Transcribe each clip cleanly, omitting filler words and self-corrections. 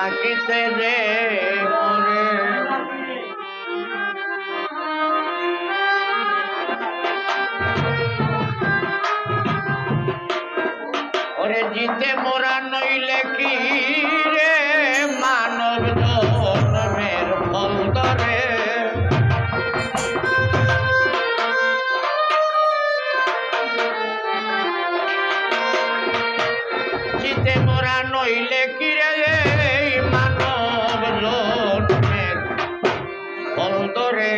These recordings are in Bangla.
তাকিতে রে মরে ওরে জিতে মোরা নইলে কি রে মানব জন্মের ফল ধরে জিতে মোরা নইলে কি রে মানব জন্মের ফল ধরে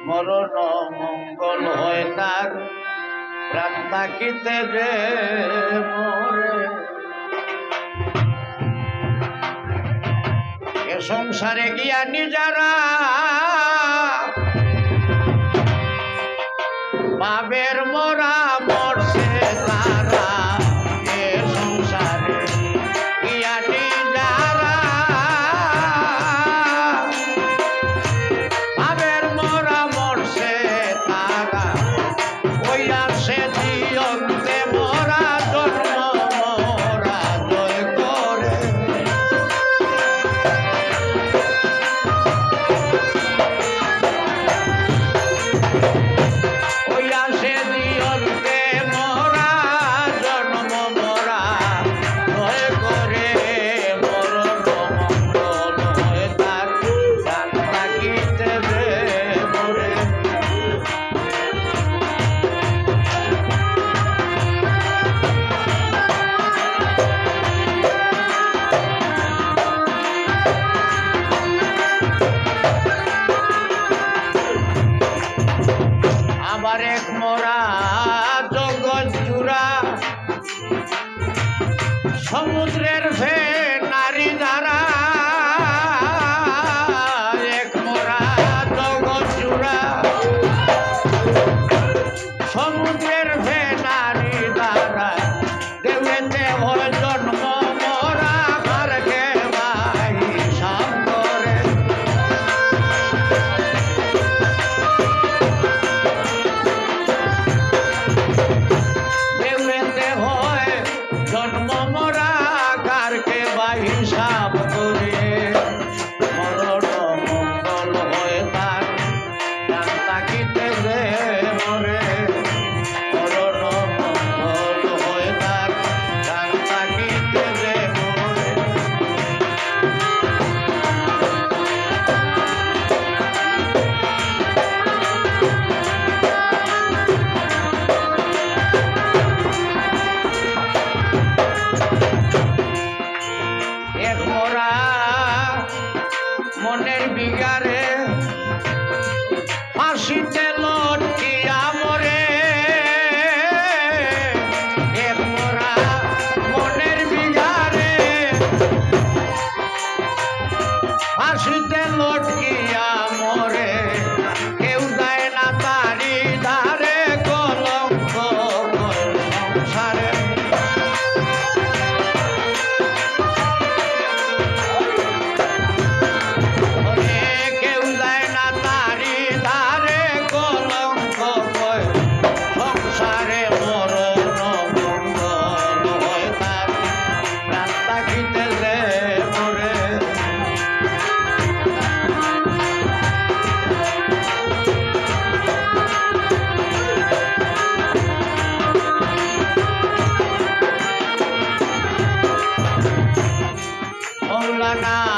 মরণ মঙ্গল হয় তার প্রাণ থাকিতে যে মরে এ সংসারে জ্ঞানী যারা পাবের মোরা মরছে তারা এ সংসারে জ্ঞানী যারা পাবের মোরা মরছে তারা ওই আসে জীবনতে মোরা জন্ম মোরা জয় করে ওই আসে জীবনতে মোরা জন্ম মোরা জয় করে মরণ মঙ্গল হয় তার প্রাণ থাকিতে রে মরে আবার এক মোরা জগৎ জুড়া সমুদ্রের ভে নারী দ্বারা এক মোরা জগৎ জুড়া সমুদ্রের ভে নারী দ্বারা দেবেতে হয় জন্ম মোরা ঘরকে ভাই সাম করে দেবেতে হয় জন্ম মোরা কারকে বাই সাপ করে মরণ মঙ্গল হয় তার প্রাণ থাকিতে যে মরে মরণ মঙ্গল হয় তার প্রাণ থাকিতে যে মরে এক মোরা মনের বিগারে ফাঁসিতে লটকিয়া মরে এক মোরা মনের বিগারে ফাঁসিতে লটকিয়া মরে কেউ যায় না তারি ধারে কলঙ্ক সংসারে কেউ যায় না তারি ধারে কলঙ্ক সংসারে মরণ মঙ্গল হয় তার প্রাণ থাকিতে যে মরে মৌলানা